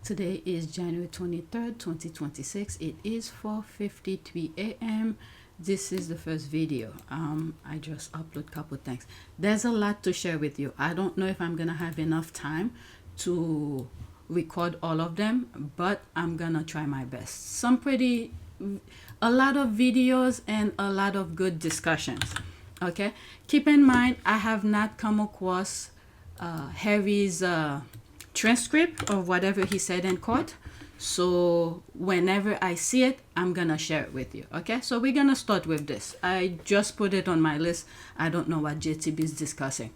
Today is January 23rd, 2026. It is 4:53 a.m. This is the first video. I just upload a couple things. There's a lot to share with you. I don't know if I'm gonna have enough time to record all of them, but I'm gonna try my best. A lot of videos and a lot of good discussions. Okay, keep in mind I have not come across Harry's transcript of whatever he said in court, so whenever I see it, I'm gonna share it with you. Okay, so we're gonna start with this. I just put it on my list. I don't know what JTB is discussing.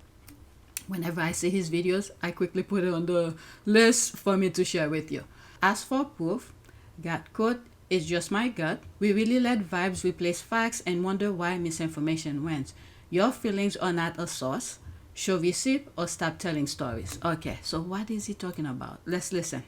Whenever I see his videos, I quickly put it on the list for me to share with you. As for proof, got quote, "It's just my gut. We really let vibes replace facts and wonder why misinformation wins. Your feelings are not a source. Show receipt or stop telling stories." Okay, so what is he talking about? Let's listen.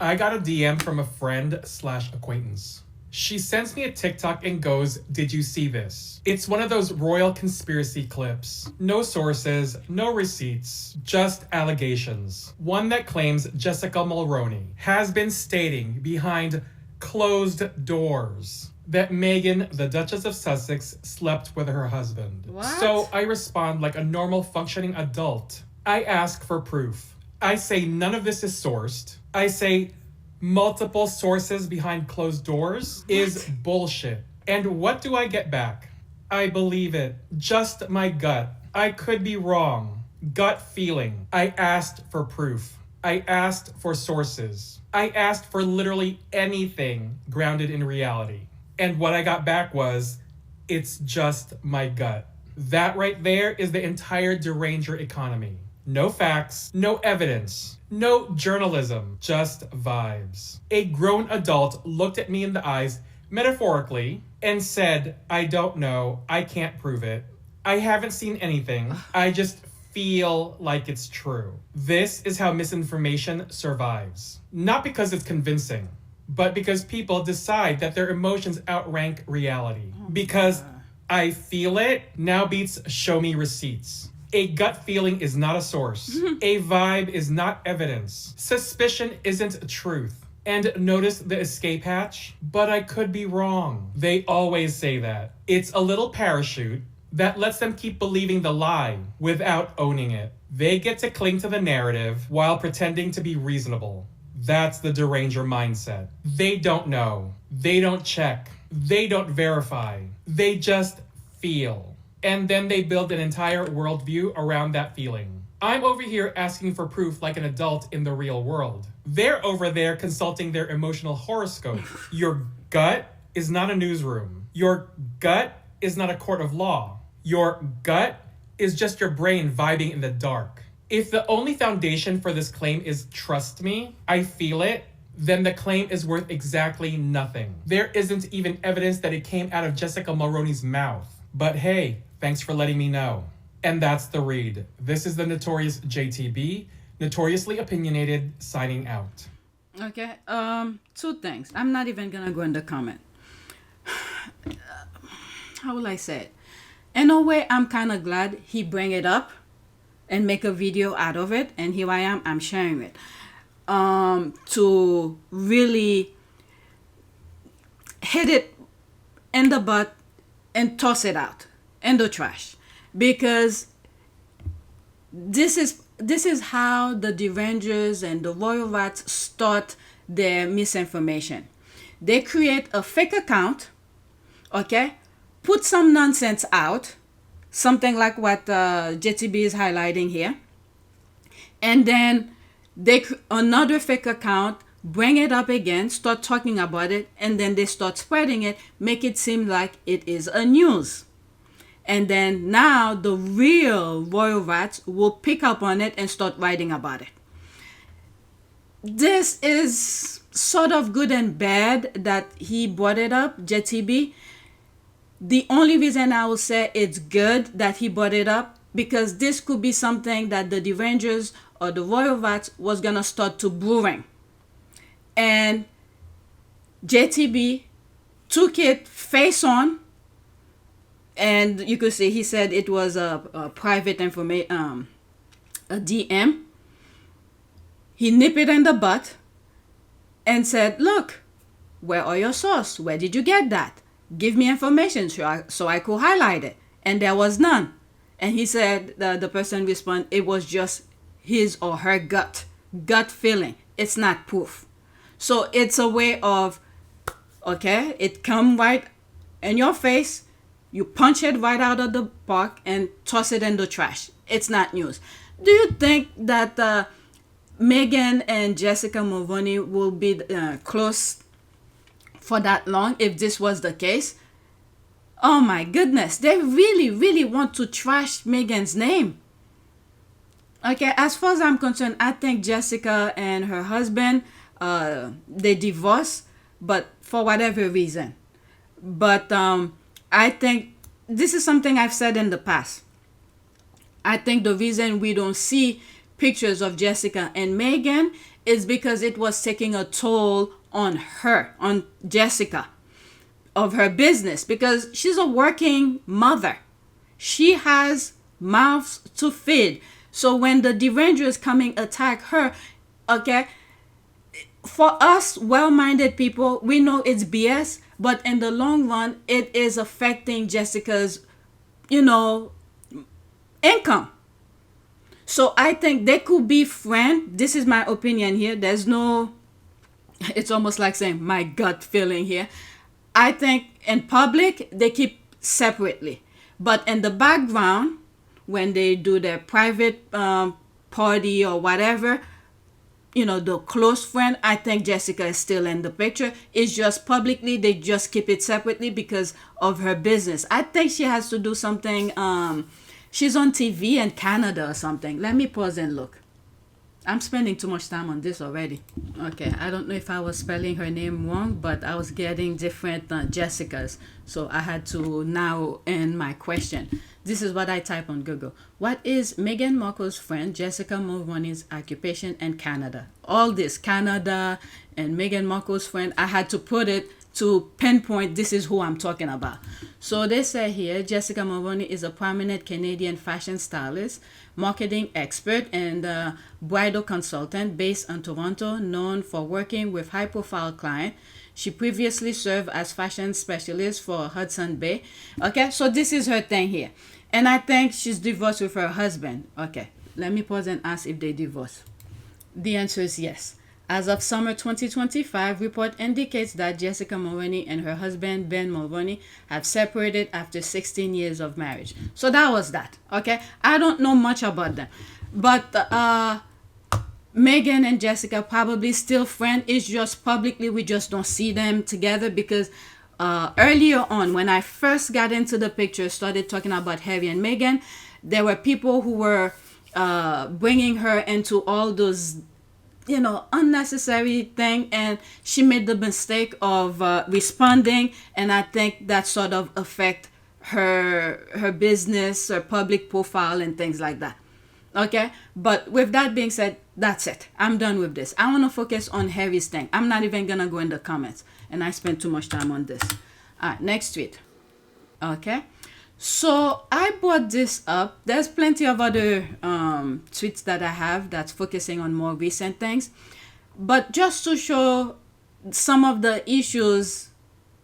I got a DM from a friend/acquaintance. She sends me a TikTok and goes, "Did you see this?" It's one of those royal conspiracy clips. No sources, no receipts, just allegations. One that claims Jessica Mulroney has been stating behind closed doors that Meghan, the Duchess of Sussex, slept with her husband. What? So I respond like a normal functioning adult. I ask for proof. I say none of this is sourced. I say multiple sources behind closed doors is bullshit. And what do I get back? I believe it. Just my gut. I could be wrong. Gut feeling. I asked for proof. I asked for sources. I asked for literally anything grounded in reality. And what I got back was, "It's just my gut." That right there is the entire deranger economy. No facts, no evidence, no journalism, just vibes. A grown adult looked at me in the eyes, metaphorically, and said, "I don't know, I can't prove it. I haven't seen anything, I just feel like it's true." This is how misinformation survives. Not because it's convincing, but because people decide that their emotions outrank reality. Because I feel it now beats show me receipts. A gut feeling is not a source. A vibe is not evidence. Suspicion isn't truth. And notice the escape hatch? But I could be wrong. They always say that. It's a little parachute that lets them keep believing the lie without owning it. They get to cling to the narrative while pretending to be reasonable. That's the deranger mindset. They don't know. They don't check. They don't verify. They just feel. And then they build an entire worldview around that feeling. I'm over here asking for proof like an adult in the real world. They're over there consulting their emotional horoscope. Your gut is not a newsroom. Your gut is not a court of law. Your gut is just your brain vibing in the dark. If the only foundation for this claim is "trust me, I feel it," then the claim is worth exactly nothing. There isn't even evidence that it came out of Jessica Mulroney's mouth. But hey, thanks for letting me know. And that's the read. This is the notorious JTB, notoriously opinionated, signing out. Okay, two things. I'm not even gonna go in the comment. How will I say it? In a way, I'm kind of glad he bring it up and make a video out of it, and here I am, I'm sharing it. To really hit it in the butt and toss it out in the trash, because this is how the derangers and the royal rats start their misinformation. They create a fake account, okay, put some nonsense out, something like what JTB is highlighting here, and then another fake account bring it up again, start talking about it, and then they start spreading it, make it seem like it is a news. And then now the real royal rats will pick up on it and start writing about it. This is sort of good and bad that he brought it up, JTB. The only reason I will say it's good that he brought it up, because this could be something that the derangers or the royal rats was gonna start to brewing. And JTB took it face on, and you could see he said it was a private information, a DM. He nipped it in the butt, and said, look, where are your source? Where did you get that? Give me information so I could highlight it. And there was none. And he said, the person responded, it was just his or her gut feeling. It's not proof. So it's a way of, okay, it come right in your face. You punch it right out of the park and toss it in the trash. It's not news. Do you think that Meghan and Jessica Mulvaney will be close for that long if this was the case? Oh my goodness, they really, really want to trash Meghan's name. Okay, as far as I'm concerned, I think Jessica and her husband, they divorced, but for whatever reason. But I think this is something I've said in the past. I think the reason we don't see pictures of Jessica and Meghan is because it was taking a toll on her, on Jessica, of her business, because she's a working mother. She has mouths to feed. So when the derangers coming attack her, okay, for us well-minded people, we know it's BS, but in the long run, it is affecting Jessica's, income. So I think they could be friends. This is my opinion here. There's no, it's almost like saying my gut feeling here. I think in public, they keep separately. But in the background, when they do their private party or whatever, the close friend, I think Jessica is still in the picture. It's just publicly, they just keep it separately because of her business. I think she has to do something. She's on TV in Canada or something. Let me pause and look. I'm spending too much time on this already. Okay, I don't know if I was spelling her name wrong, but I was getting different Jessicas. So I had to narrow in my question. This is what I type on Google. What is Meghan Markle's friend Jessica Mulvaney's occupation in Canada? All this, Canada and Meghan Markle's friend, I had to put it to pinpoint this is who I'm talking about. So they say here, Jessica Mulvaney is a prominent Canadian fashion stylist, marketing expert, and bridal consultant based in Toronto, known for working with high-profile clients. She previously served as fashion specialist for Hudson Bay. Okay, so this is her thing here. And I think she's divorced with her husband. Okay, let me pause and ask if they divorced. The answer is yes. As of summer 2025, report indicates that Jessica Mulvaney and her husband, Ben Mulvaney, have separated after 16 years of marriage. So that was that, okay? I don't know much about them. But Meghan and Jessica probably still friends. It's just publicly, we just don't see them together because earlier on, when I first got into the picture, started talking about Harry and Meghan, there were people who were bringing her into all those unnecessary thing, and she made the mistake of responding, and I think that sort of affect her business, her public profile, and things like that. Okay, but with that being said, that's it. I'm done with this. I want to focus on Harry's thing. I'm not even gonna go in the comments, and I spent too much time on this. All right, next tweet. Okay. So I brought this up. There's plenty of other tweets that I have that's focusing on more recent things. But just to show some of the issues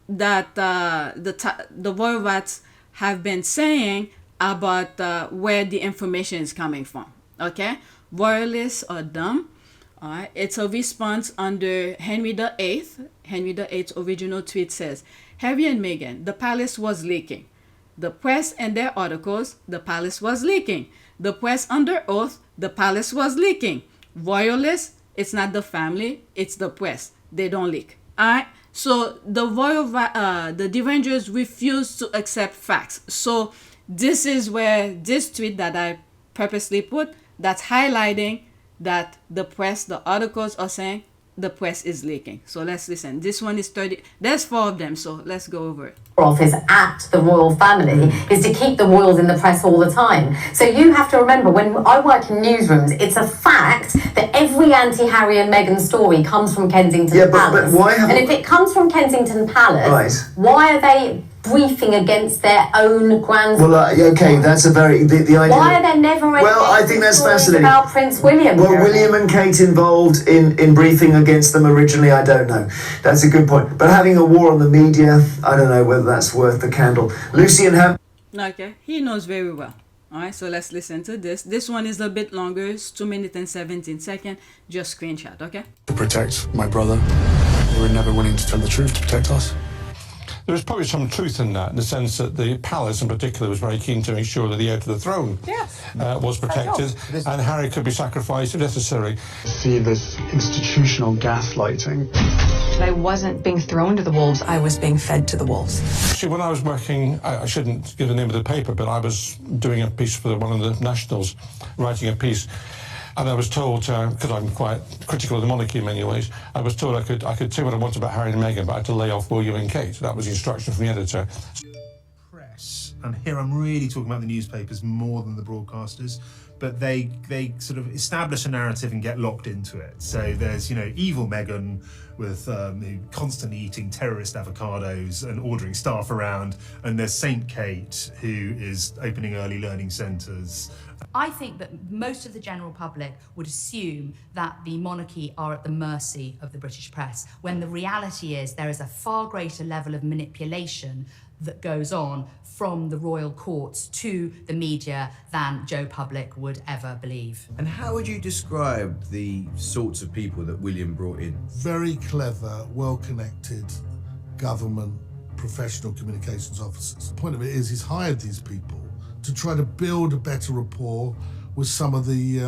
that the Royal Rats have been saying about where the information is coming from. Okay? Royalists are dumb. All right. It's a response under Henry VIII. Henry VIII's original tweet says, Harry and Meghan, the palace was leaking. The press and their articles, the palace was leaking. The press under oath, the palace was leaking. Royalists, it's not the family, it's the press. They don't leak. All right. So the the derangers refuse to accept facts. So this is where this tweet that I purposely put, that's highlighting that the press, the articles are saying the press is leaking. So let's listen. This one is 30. There's 4 of them, so let's go over it. Office at the royal family is to keep the royals in the press all the time. So you have to remember, when I work in newsrooms, it's a fact that every anti-Harry and Meghan story comes from Kensington Palace. But why and if it comes from Kensington Palace, why are they briefing against their own grandson? Well, okay, that's a very the idea. Why are there never any Well, I think that's fascinating. about Prince William? Well, William and Kate involved in briefing against them originally, I don't know. That's a good point. But having a war on the media, I don't know whether that's worth the candle. Lucy and Ham. Okay, he knows very well. All right, so let's listen to this. This one is a bit longer. It's 2 minutes and 17 seconds. Just screenshot, okay? To protect my brother. We were never willing to tell the truth to protect us. There was probably some truth in that, in the sense that the palace in particular was very keen to make sure that the heir to the throne was protected, and Harry could be sacrificed if necessary. See this institutional gaslighting. I wasn't being thrown to the wolves, I was being fed to the wolves. See, when I was working, I shouldn't give the name of the paper, but I was doing a piece for one of the nationals, writing a piece. And I was told, because I'm quite critical of the monarchy in many ways, I was told I could say what I wanted about Harry and Meghan, but I had to lay off William and Kate. That was the instruction from the editor. Press, and here I'm really talking about the newspapers more than the broadcasters, but they sort of establish a narrative and get locked into it. So there's, you know, evil Meghan with constantly eating terrorist avocados and ordering staff around, and there's Saint Kate, who is opening early learning centres. I think that most of the general public would assume that the monarchy are at the mercy of the British press, when the reality is there is a far greater level of manipulation that goes on from the royal courts to the media than Joe Public would ever believe. And how would you describe the sorts of people that William brought in? Very clever, well-connected government professional communications officers. The point of it is he's hired these people to try to build a better rapport with some of the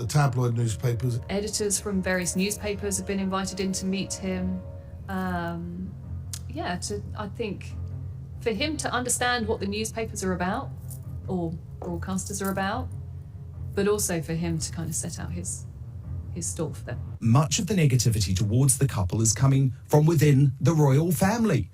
tabloid newspapers. Editors from various newspapers have been invited in to meet him. I think for him to understand what the newspapers are about, or broadcasters are about, but also for him to kind of set out his stall for them. Much of the negativity towards the couple is coming from within the royal family.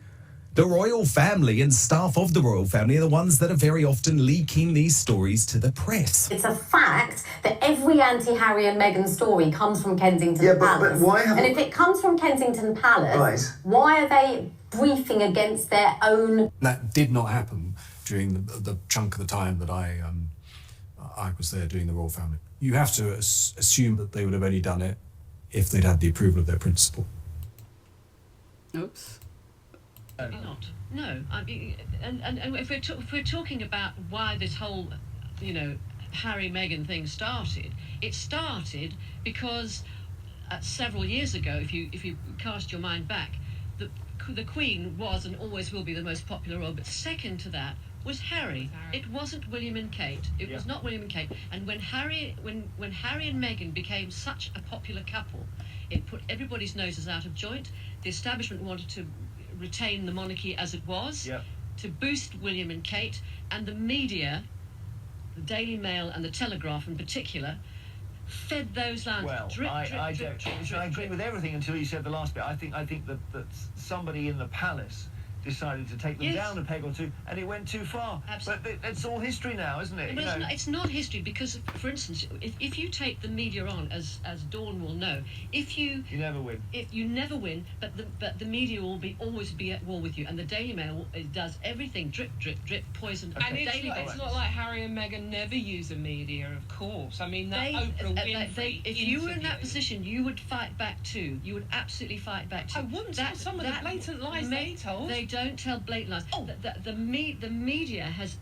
The royal family and staff of the royal family are the ones that are very often leaking these stories to the press. It's a fact that every anti-Harry and Meghan story comes from Kensington Palace. But why haven't... And if it comes from Kensington Palace, why are they briefing against their own... That did not happen during the chunk of the time that I was there doing the royal family. You have to assume that they would have only done it if they'd had the approval of their principal. Oops. Not. No. I mean, and if we're talking about why this whole, Harry Meghan thing started, it started because several years ago, if you cast your mind back, the Queen was and always will be the most popular royal, but second to that was Harry. It wasn't William and Kate. It was not William and Kate. And when Harry and Meghan became such a popular couple, it put everybody's noses out of joint. The establishment wanted to retain the monarchy as it was, to boost William and Kate, and the media, the Daily Mail and the Telegraph in particular, fed those lines. Well, I agree with everything until you said the last bit. I think that somebody in the palace decided to take them down a peg or two, and it went too far. Absolutely. But it's all history now, isn't it? Well, it's not history, because, for instance, if you take the media on, as Dawn will know, you never win. You never win, but the media will always be at war with you, and the Daily Mail does everything drip, drip, drip, poison. And it's not like Harry and Meghan never use the media, of course. I mean, that Oprah Winfrey if you were in that position, you would fight back too. You would absolutely fight back too. I wouldn't. Some of the blatant lies they told. They don't tell blatant lies. Oh. The media has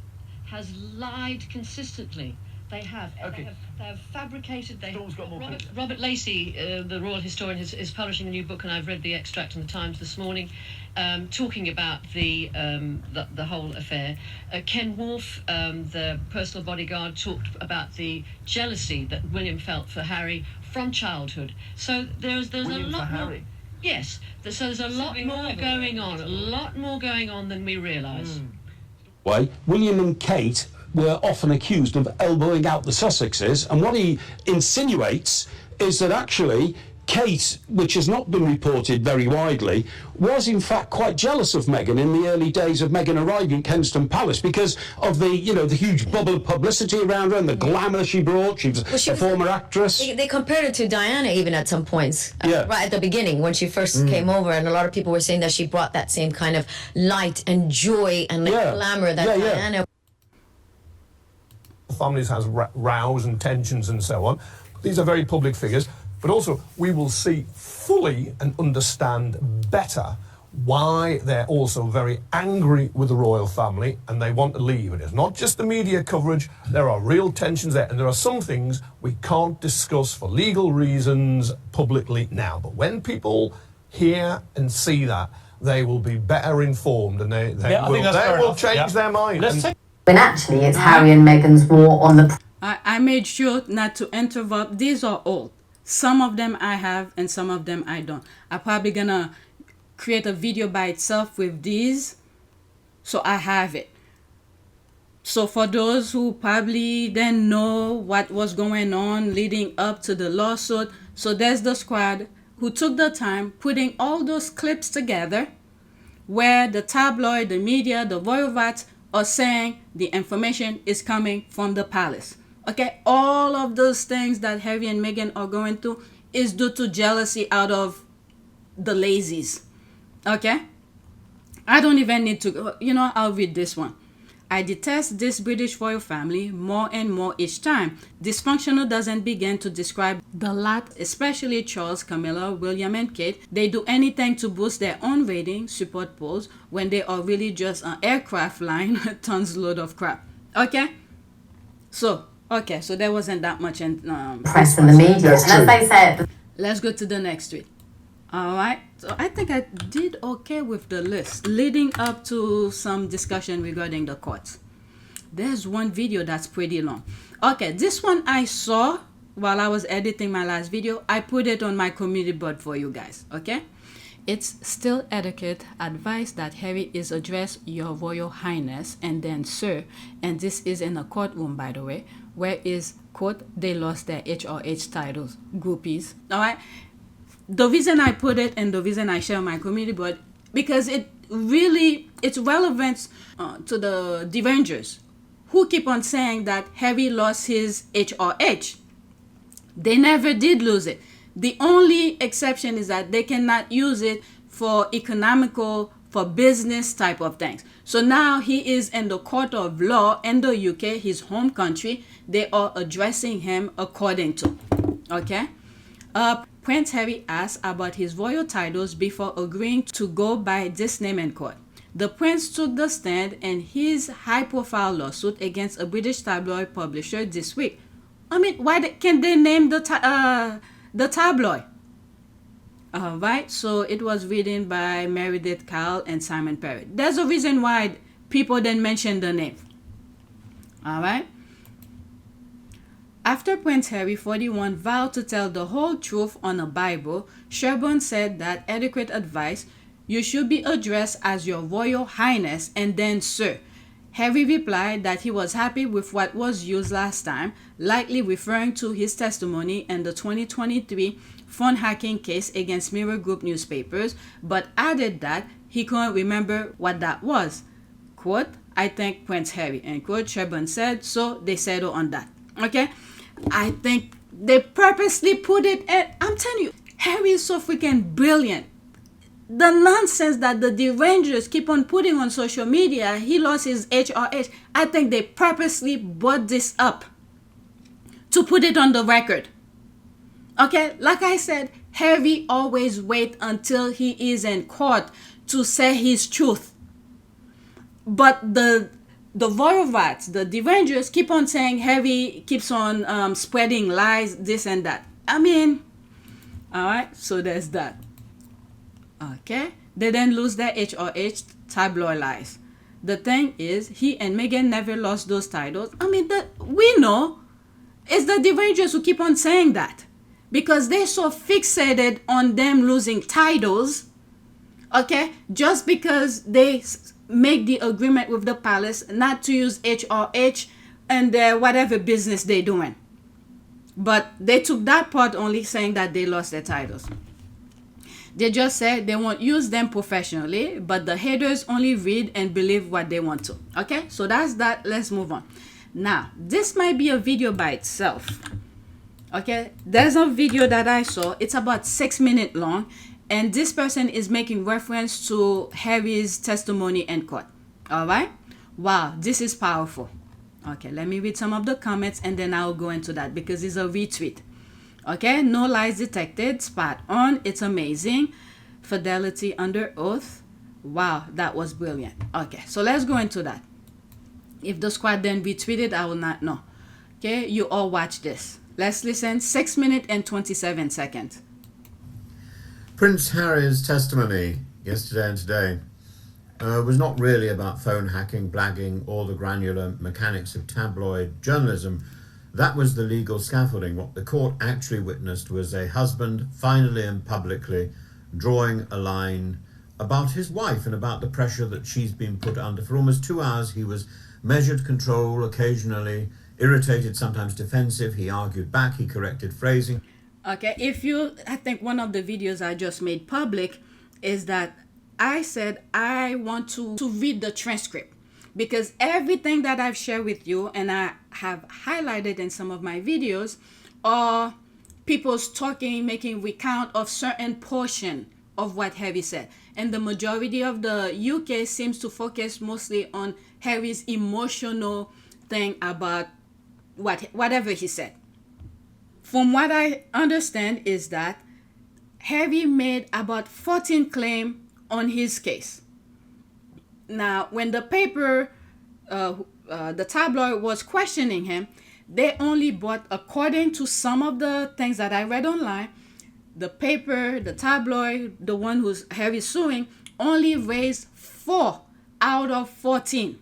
lied consistently. They have. Okay. They have fabricated. Robert Lacey, the royal historian, is publishing a new book, and I've read the extract in the Times this morning, talking about the whole affair. Ken Wolfe, the personal bodyguard, talked about the jealousy that William felt for Harry from childhood. So there's a lot more. Harry. Yes, so there's a lot more going on than we realise. William and Kate were often accused of elbowing out the Sussexes, and what he insinuates is that actually Kate, which has not been reported very widely, was in fact quite jealous of Meghan in the early days of Meghan arriving at Kensington Palace because of the, you know, the huge bubble of publicity around her and the glamour she brought. She was a former actress. They compared it to Diana even at some points, Yeah. right at the beginning when she first came over, and a lot of people were saying that she brought that same kind of light and joy and glamour that Diana. Families has rows and tensions and so on. These are very public figures, but also we will see fully and understand better why they're also very angry with the royal family and they want to leave. It is not just the media coverage, there are real tensions there, and there are some things we can't discuss for legal reasons publicly now. But when people hear and see that, they will be better informed and they will change their mind. When actually it's Harry and Meghan's war on the... I made sure not to interrupt. These are old. Some of them I have and some of them I don't. I'm probably gonna create a video by itself with these, so I have it. So for those who probably didn't know what was going on leading up to the lawsuit, so there's the squad who took the time putting all those clips together where the tabloid, the media, the royal rats are saying the information is coming from the palace. Okay, all of those things that Harry and Meghan are going through is due to jealousy out of the lazies. Okay, I don't even need to, you know, I'll read this one. I detest this British royal family more and more each time. Dysfunctional doesn't begin to describe the lot, especially Charles, Camilla, William, and Kate. They do anything to boost their own rating, support polls, when they are really just an aircraft line, tons load of crap. Okay, so there wasn't that much in press and the media. And as they said, let's go to the next tweet. All right, so I think I did okay with the list leading up to some discussion regarding the courts. There's one video that's pretty long. Okay, this one I saw while I was editing my last video. I put it on my community board for you guys. Okay, it's still etiquette advice that Harry is addressed Your Royal Highness and then Sir, and this is in a courtroom, by the way, where is quote they lost their HRH titles, groupies. All right. The reason I put it and the reason I share my community board, because it's relevant to the derangers who keep on saying that Harry lost his HRH. They never did lose it. The only exception is that they cannot use it for economical, for business type of things. So now he is in the court of law in the UK, his home country. They are addressing him according to. Okay? Prince Harry asked about his royal titles before agreeing to go by this name in court. The prince took the stand in his high-profile lawsuit against a British tabloid publisher this week. I mean, why can't they name the tabloid? All right, so it was written by Meredith Kyle and Simon Perry. There's a reason why people didn't mention the name. All right. After Prince Harry, 41, vowed to tell the whole truth on a Bible, Sherborne said that etiquette advice, you should be addressed as Your Royal Highness and then Sir. Harry replied that he was happy with what was used last time, likely referring to his testimony in the 2023 phone hacking case against Mirror Group newspapers, but added that he couldn't remember what that was. Quote, I think Prince Harry, end quote. Sherborne said, so they settled on that. Okay? I think they purposely put it at, I'm telling you, Harry is so freaking brilliant. The nonsense that the derangers keep on putting on social media, he lost his HRH. I think they purposely brought this up to put it on the record. Okay, like I said, Harry always wait until he is in court to say his truth. But the royal rats, the derangers, keep on saying Harry keeps on spreading lies, this and that. I mean, all right, so there's that. Okay, they then lose their HRH tabloid lies. The thing is, he and Meghan never lost those titles. I mean, we know it's the derangers who keep on saying that because they're so fixated on them losing titles. Okay, just because they make the agreement with the palace not to use HRH and whatever business they're doing. But they took that part only, saying that they lost their titles. They just said they won't use them professionally, but the haters only read and believe what they want to. Okay, so that's that. Let's move on. Now, this might be a video by itself. Okay, there's a video that I saw. It's about 6 minutes long, and this person is making reference to Harry's testimony in court. All right. Wow, this is powerful. Okay, let me read some of the comments and then I'll go into that because it's a retweet. Okay, no lies detected, spot on, it's amazing. Fidelity under oath. Wow, that was brilliant. Okay, so let's go into that. If the squad then retweeted, I will not know. Okay, you all watch this. Let's listen. 6 minutes and 27 seconds. Prince Harry's testimony yesterday and today was not really about phone hacking, blagging, or the granular mechanics of tabloid journalism. That was the legal scaffolding. What the court actually witnessed was a husband finally and publicly drawing a line about his wife and about the pressure that she's been put under. For almost 2 hours, he was measured control, occasionally irritated, sometimes defensive. He argued back, he corrected phrasing. Okay, I think one of the videos I just made public is that I said I want to read the transcript, because everything that I've shared with you and I have highlighted in some of my videos are people's talking, making recount of certain portion of what Harry said. And the majority of the UK seems to focus mostly on Harry's emotional thing about whatever he said. From what I understand is that Harry made about 14 claims on his case. Now, when the paper, the tabloid was questioning him, they only brought, according to some of the things that I read online, the paper, the tabloid, the one who's Harry suing, only raised 4 out of 14.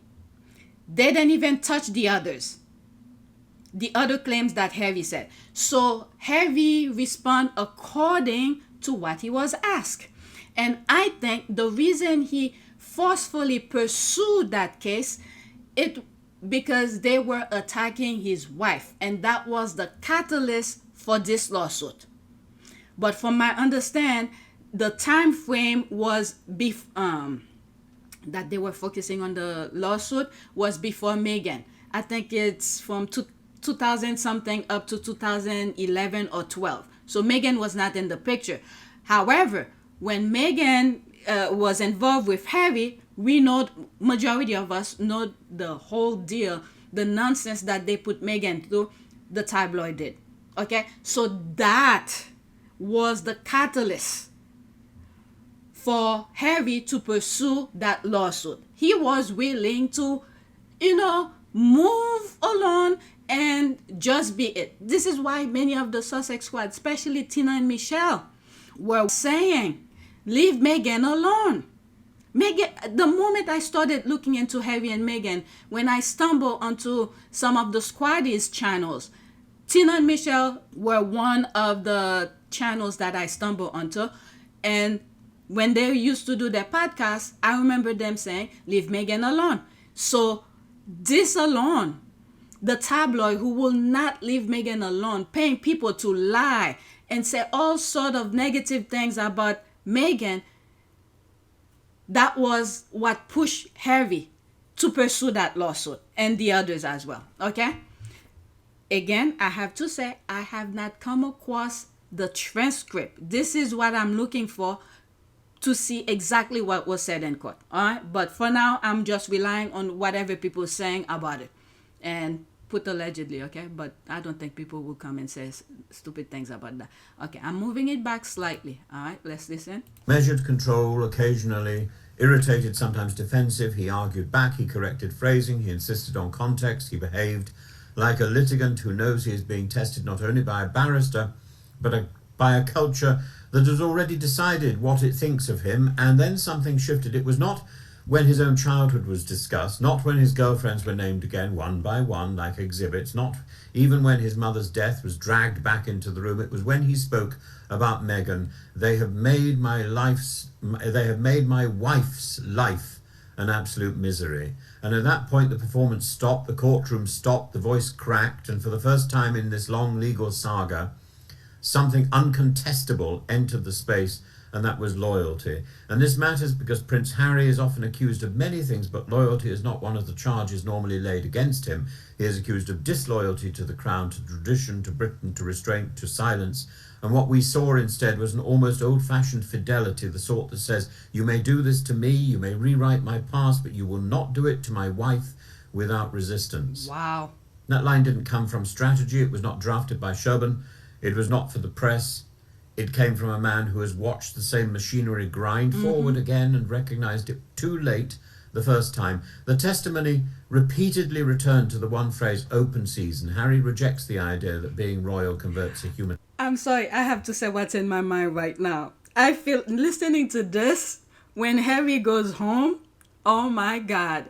They didn't even touch the others. The other claims that Harry said. So Harry responded according to what he was asked. And I think the reason he forcefully pursued that case, because they were attacking his wife, and that was the catalyst for this lawsuit. But from my understand, the time frame was that they were focusing on the lawsuit was before Meghan. I think it's from 2000 something up to 2011 or 12. So Meghan was not in the picture. However, when Meghan was involved with Harry, we know, majority of us know the whole deal, the nonsense that they put Meghan through, the tabloid did. Okay, so that was the catalyst for Harry to pursue that lawsuit. He was willing to, move along and just be it. This is why many of the Sussex squad, especially Tina and Michelle, were saying, leave Meghan alone. Meghan, the moment I started looking into Harry and Meghan, when I stumbled onto some of the squaddies channels, Tina and Michelle were one of the channels that I stumbled onto. And when they used to do their podcast, I remember them saying, leave Meghan alone. So this alone, the tabloid who will not leave Meghan alone, paying people to lie and say all sort of negative things about Meghan, that was what pushed Harry to pursue that lawsuit, and the others as well. Okay? Again, I have to say, I have not come across the transcript. This is what I'm looking for to see exactly what was said in court. All right? But for now, I'm just relying on whatever people are saying about it. And put allegedly, okay? But I don't think people will come and say stupid things about that. Okay, I'm moving it back slightly. All right, let's listen. Measured control, occasionally irritated, sometimes defensive. He argued back, he corrected phrasing, he insisted on context, he behaved like a litigant who knows he is being tested not only by a barrister, but by a culture that has already decided what it thinks of him, and then something shifted. It was not when his own childhood was discussed, not when his girlfriends were named again one by one like exhibits, not even when his mother's death was dragged back into the room. It was when he spoke about Meghan. They have made my wife's life and absolute misery. And at that point, the performance stopped, the courtroom stopped, the voice cracked, and for the first time in this long legal saga, something uncontestable entered the space, and that was loyalty. And this matters because Prince Harry is often accused of many things, but loyalty is not one of the charges normally laid against him. He is accused of disloyalty to the crown, to tradition, to Britain, to restraint, to silence. And what we saw instead was an almost old-fashioned fidelity, the sort that says, you may do this to me, you may rewrite my past, but you will not do it to my wife without resistance. Wow. That line didn't come from strategy. It was not drafted by Sherburn. It was not for the press. It came from a man who has watched the same machinery grind forward again and recognized it too late the first time. The testimony repeatedly returned to the one phrase, open season. Harry rejects the idea that being royal converts a human. I'm sorry, I have to say what's in my mind right now. I feel, listening to this, when Harry goes home, oh my God.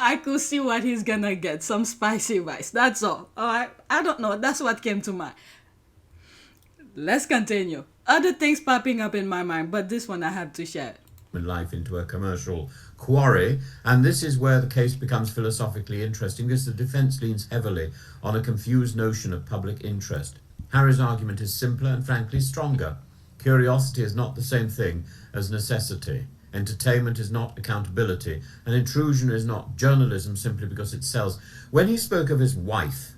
I could see what he's gonna get, some spicy rice, that's all right? I don't know, that's what came to mind. Let's continue. Other things popping up in my mind, but this one I have to share. Life into a commercial quarry, and this is where the case becomes philosophically interesting because the defence leans heavily on a confused notion of public interest. Harry's argument is simpler and frankly stronger. Curiosity is not the same thing as necessity. Entertainment is not accountability, and intrusion is not journalism simply because it sells. When he spoke of his wife,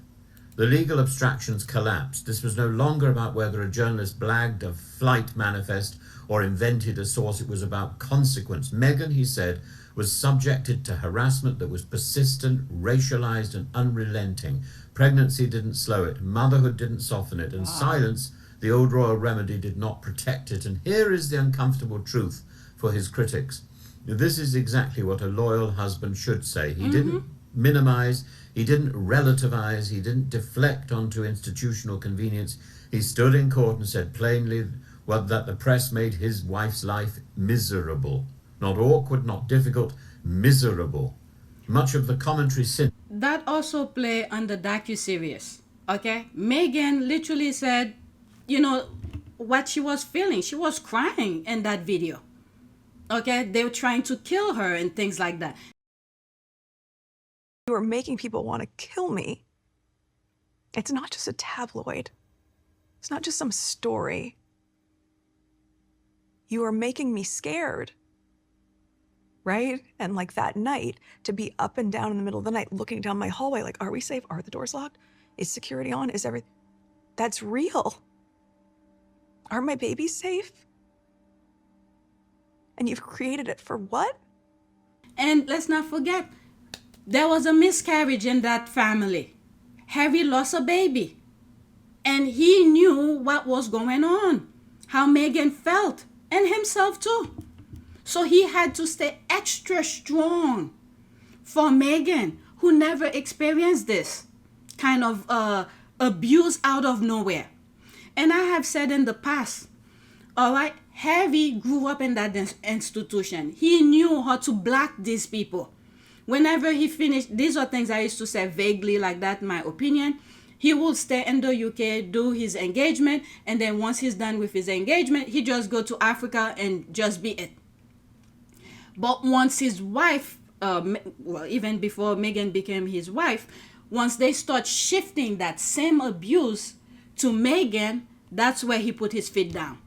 the legal abstractions collapsed. This was no longer about whether a journalist blagged a flight manifest or invented a source. It was about consequence. Meghan, he said, was subjected to harassment that was persistent, racialized, and unrelenting. Pregnancy didn't slow it. Motherhood didn't soften it. And silence, the old royal remedy, did not protect it. And here is the uncomfortable truth for his critics. This is exactly what a loyal husband should say. He didn't minimize, he didn't relativize, he didn't deflect onto institutional convenience. He stood in court and said plainly that the press made his wife's life miserable. Not awkward, not difficult, miserable. Much of the commentary since. That also play on the docuseries, okay? Meghan literally said, you know, what she was feeling. She was crying in that video. Okay, they were trying to kill her and things like that. You are making people want to kill me. It's not just a tabloid. It's not just some story. You are making me scared. Right? And like that night, to be up and down in the middle of the night, looking down my hallway, like, are we safe? Are the doors locked? Is security on? Is everything? That's real. Are my babies safe? And you've created it for what? And let's not forget, there was a miscarriage in that family. Harry lost a baby. And he knew what was going on, how Meghan felt, and himself too. So he had to stay extra strong for Meghan, who never experienced this kind of abuse out of nowhere. And I have said in the past, all right, Harry grew up in that institution. He knew how to block these people. Whenever he finished, these are things I used to say vaguely like that, in my opinion. He would stay in the UK, do his engagement, and then once he's done with his engagement, he just go to Africa and just be it. But once his wife, well, even before Meghan became his wife, once they start shifting that same abuse to Meghan, that's where he put his feet down.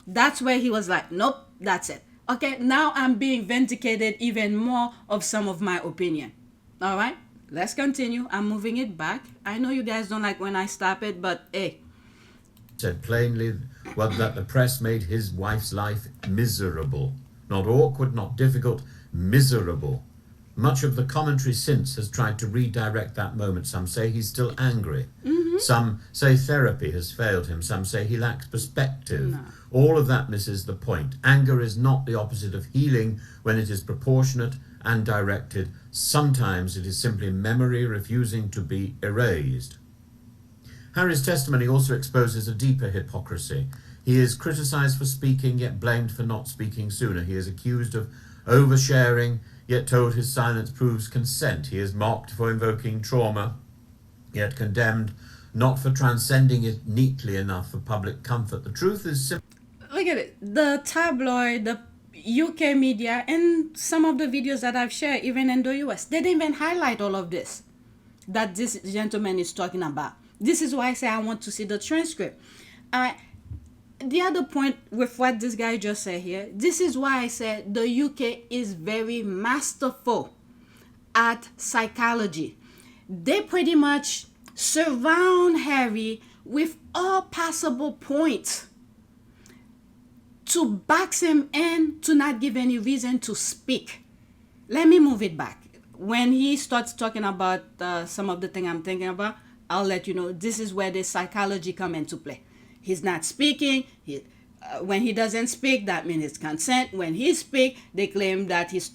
That's where he was like, nope, that's it. Okay, now I'm being vindicated even more of some of my opinion. All right, let's continue. I'm moving it back. I know you guys don't like when I stop it, but hey. Said plainly that the press made his wife's life miserable. Not awkward, not difficult, miserable. Much of the commentary since has tried to redirect that moment. Some say he's still angry. Some say therapy has failed him. Some say he lacks perspective. No. All of that misses the point. Anger is not the opposite of healing when it is proportionate and directed. Sometimes it is simply memory refusing to be erased. Harry's testimony also exposes a deeper hypocrisy. He is criticised for speaking, yet blamed for not speaking sooner. He is accused of oversharing, yet told his silence proves consent. He is mocked for invoking trauma, yet condemned not for transcending it neatly enough for public comfort. The truth is simple. Look at it. The tabloid, UK media and some of the videos that I've shared, even in the US, they didn't even highlight all of this that this gentleman is talking about. This is why I say I want to see the transcript. The other point with what this guy just said here, this is why I said the UK is very masterful at psychology. They pretty much surround Harry with all possible points to box him in, to not give any reason to speak. Let me move it back. When he starts talking about some of the thing I'm thinking about, I'll let you know. This is where the psychology come into play. He's not speaking. When he doesn't speak, that means it's consent. When he speaks, they claim that he's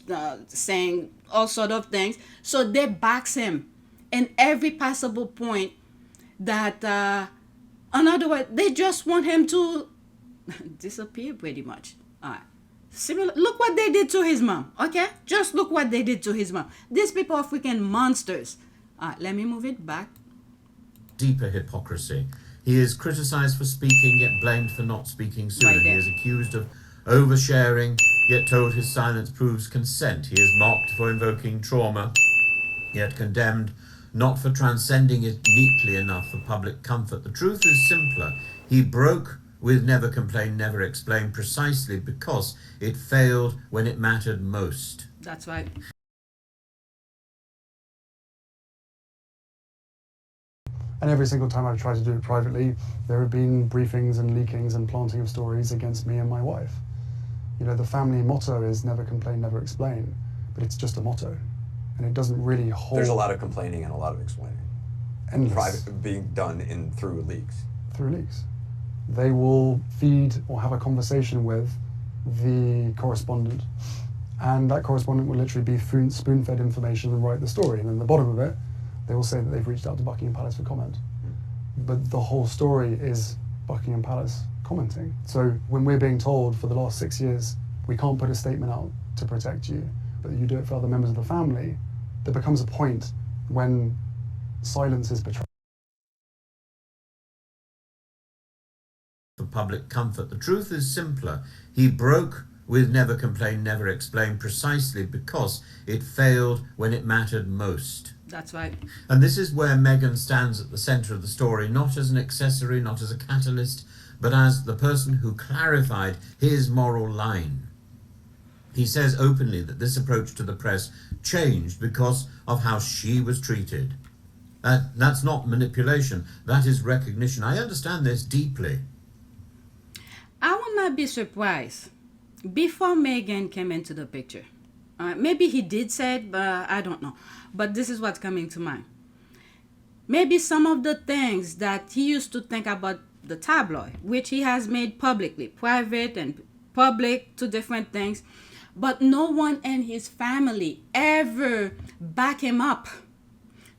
saying all sort of things. So they box him in every possible point that, in other words, they just want him to disappear pretty much. All right. Similar. Look what they did to his mom. Okay? Just look what they did to his mom. These people are freaking monsters. All right, let me move it back. Deeper hypocrisy. He is criticised for speaking, yet blamed for not speaking sooner. Right he is accused of oversharing, yet told his silence proves consent. He is mocked for invoking trauma, yet condemned not for transcending it neatly enough for public comfort. The truth is simpler. He broke with never complain, never explain, precisely because it failed when it mattered most. That's right. And every single time I've tried to do it privately, there have been briefings and leakings and planting of stories against me and my wife. You know, the family motto is never complain, never explain, but it's just a motto. And it doesn't really hold. There's a lot of complaining and a lot of explaining. Endless. Private, being done through leaks. Through leaks. They will feed or have a conversation with the correspondent, and that correspondent will literally be spoon-fed information and write the story. And then the bottom of it, they will say that they've reached out to Buckingham Palace for comment. But the whole story is Buckingham Palace commenting. So when we're being told for the last 6 years, we can't put a statement out to protect you, but you do it for other members of the family, there becomes a point when silence is betrayed. For public comfort. The truth is simpler. He broke with never complain, never explain, precisely because it failed when it mattered most. That's right. And this is where Meghan stands at the centre of the story, not as an accessory, not as a catalyst, but as the person who clarified his moral line. He says openly that this approach to the press changed because of how she was treated. That's not manipulation, that is recognition. I understand this deeply. I would not be surprised before Meghan came into the picture. Maybe he did say it, but I don't know. But this is what's coming to mind. Maybe some of the things that he used to think about the tabloid, which he has made publicly, private and public, two different things, but no one in his family ever back him up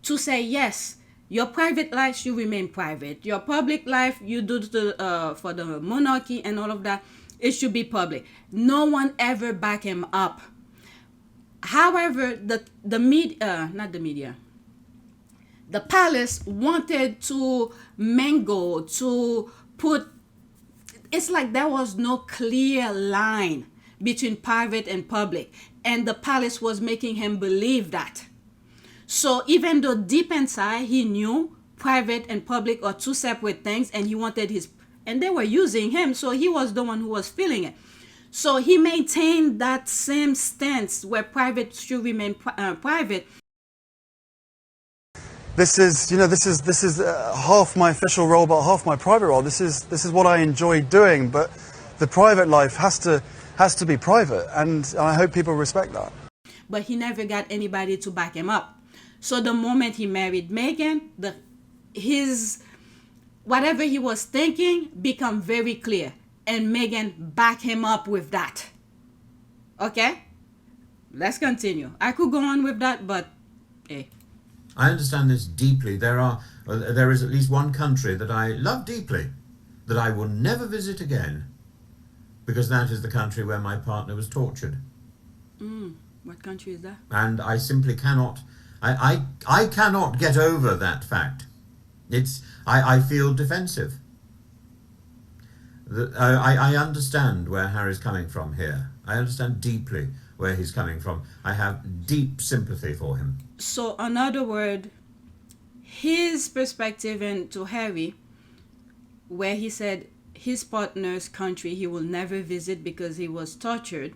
to say, yes, your private life should remain private. Your public life, you do for the monarchy and all of that, it should be public. No one ever back him up. However, the palace wanted to mingle, to put, it's like there was no clear line between private and public. And the palace was making him believe that. So even though deep inside he knew private and public are two separate things, and he wanted his, and they were using him, so he was the one who was feeling it. So he maintained that same stance where private should remain private. This is half my official role, but half my private role. This is what I enjoy doing, but the private life has to be private, and I hope people respect that. But he never got anybody to back him up. So the moment he married Meghan, his whatever he was thinking become very clear, and Meghan backed him up with that. Okay, let's continue. I could go on with that, but hey. I understand this deeply. There is at least one country that I love deeply, that I will never visit again, because that is the country where my partner was tortured. What country is that? And I simply cannot. I cannot get over that fact. I feel defensive. I understand where Harry's coming from here. I understand deeply where he's coming from. I have deep sympathy for him. So, another word, his perspective into Harry, where he said his partner's country he will never visit because he was tortured.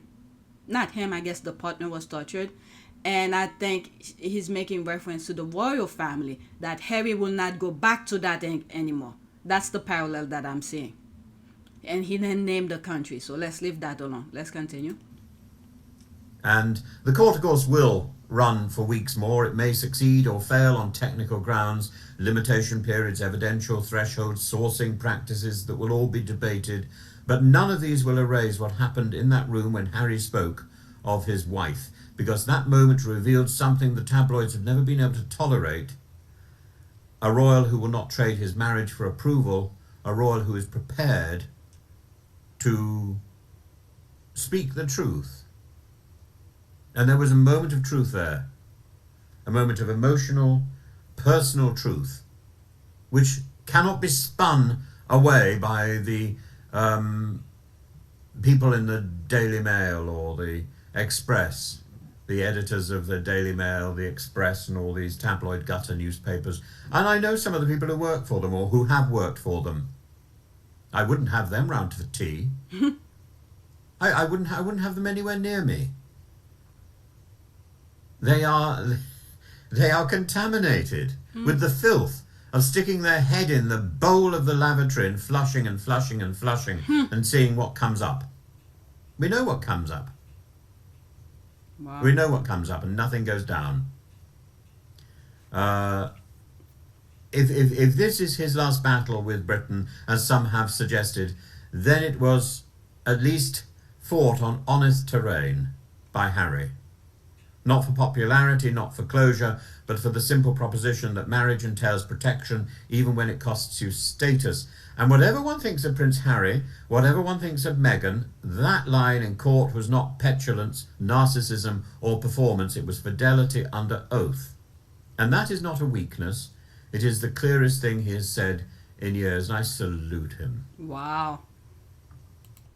Not him, I guess the partner was tortured. And I think he's making reference to the royal family, that Harry will not go back to that anymore. That's the parallel that I'm seeing. And he didn't name the country, so let's leave that alone. Let's continue. And the court, of course, will run for weeks more. It may succeed or fail on technical grounds, limitation periods, evidential thresholds, sourcing practices that will all be debated. But none of these will erase what happened in that room when Harry spoke of his wife, because that moment revealed something the tabloids have never been able to tolerate. A royal who will not trade his marriage for approval, a royal who is prepared to speak the truth. And there was a moment of truth there, a moment of emotional, personal truth, which cannot be spun away by the people in the Daily Mail or the Express, the editors of the Daily Mail, the Express, and all these tabloid gutter newspapers. And I know some of the people who work for them or who have worked for them. I wouldn't have them round for tea. I wouldn't have them anywhere near me. They are contaminated with the filth of sticking their head in the bowl of the lavatory and flushing and flushing and flushing and seeing what comes up. We know what comes up. Wow. We know what comes up and nothing goes down. If this is his last battle with Britain, as some have suggested, then it was at least fought on honest terrain by Harry. Not for popularity, not for closure, but for the simple proposition that marriage entails protection even when it costs you status. And whatever one thinks of Prince Harry, whatever one thinks of Meghan, that line in court was not petulance, narcissism, or performance. It was fidelity under oath. And that is not a weakness. It is the clearest thing he has said in years, and I salute him. Wow.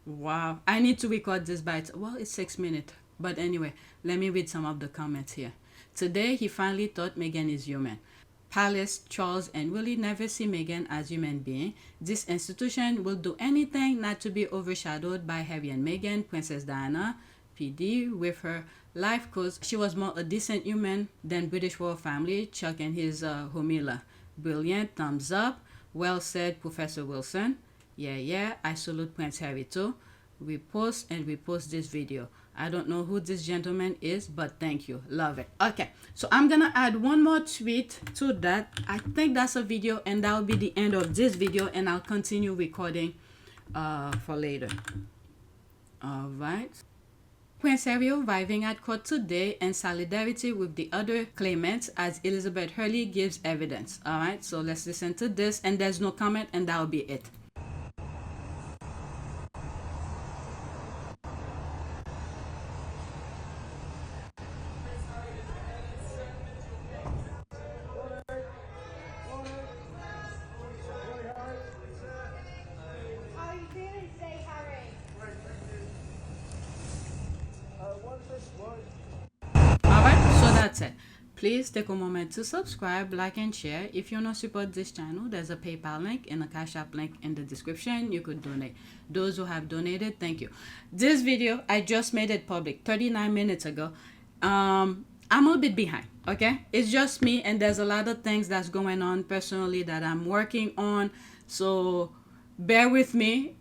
Wow. I need to record this by well, it's 6 minutes. But anyway, let me read some of the comments here. Today, he finally thought Meghan is human. Palace, Charles, and Willie never see Meghan as human being. This institution will do anything not to be overshadowed by Harry and Meghan. Princess Diana, PD, with her life coach, she was more a decent human than British royal family. Chuck and his homila. Brilliant, thumbs up. Well said, Professor Wilson. Yeah, I salute Prince Harry too. Repost and repost this video. I don't know who this gentleman is, but thank you. Love it. Okay, so I'm gonna add one more tweet to that. I think that's a video, and that will be the end of this video, and I'll continue recording for later. All right. Prince Harry arriving at court today in solidarity with the other claimants as Elizabeth Hurley gives evidence. All right, so let's listen to this, and there's no comment, and that will be it. That's it. Please take a moment to subscribe, like, and share. If you want to support this channel, there's a PayPal link and a Cash App link in the description. You could donate. Those who have donated, thank you. This video, I just made it public 39 minutes ago. I'm a bit behind, okay? It's just me, and there's a lot of things that's going on personally that I'm working on. So bear with me.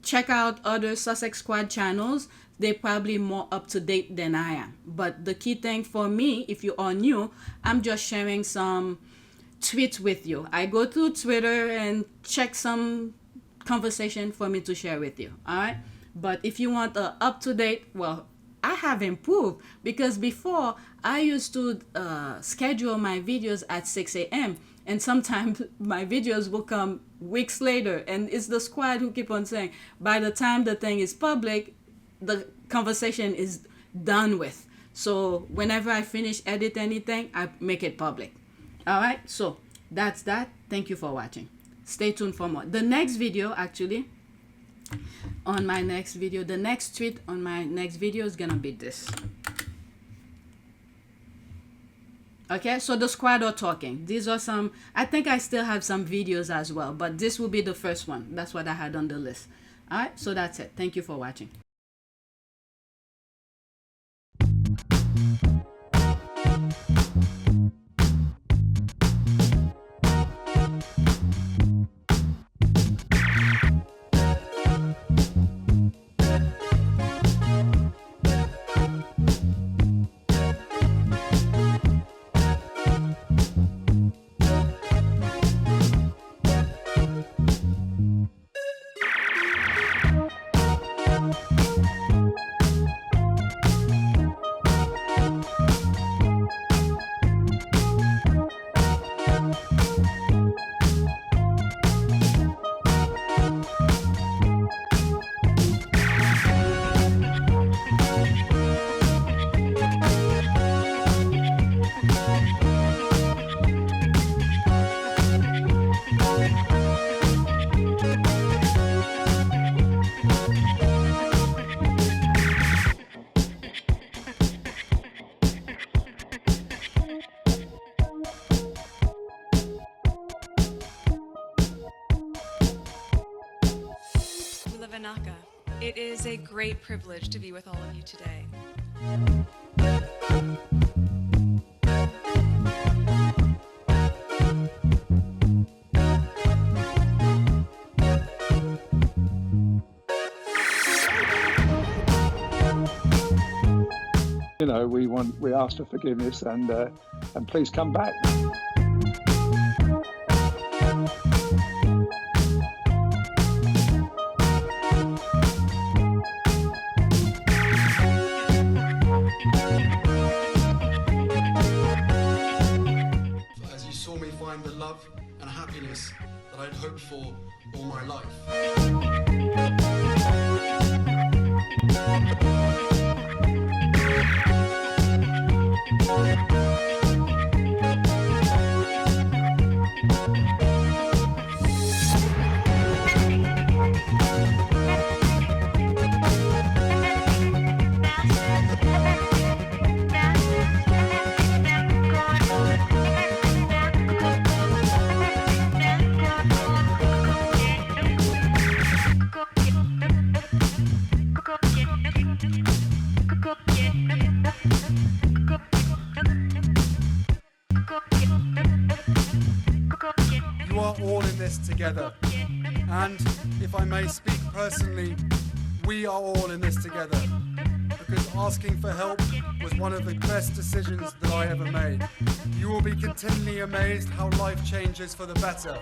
Check out other Sussex Squad channels. They're probably more up to date than I am. But the key thing for me, if you are new, I'm just sharing some tweets with you. I go through Twitter and check some conversation for me to share with you. All right. But if you want a up to date, well, I have improved, because before I used to schedule my videos at 6 a.m. and sometimes my videos will come weeks later. And it's the squad who keep on saying, by the time the thing is public, the conversation is done with. So whenever I finish edit anything, I make it public. All right, so that's that. Thank you for watching. Stay tuned for more. The next video, actually, on my next video. The next tweet on my next video is gonna be this. Okay, so the squad are talking. These are some, I think I still have some videos as well, but this will be the first one. That's what I had on the list. All right, so that's it. Thank you for watching. It is a great privilege to be with all of you today. You know, we ask for forgiveness and please come back. As you saw me find the love and happiness that I'd hoped for all my life. You are all in this together. And if I may speak personally, we are all in this together. Because asking for help was one of the best decisions that I ever made. You will be continually amazed how life changes for the better.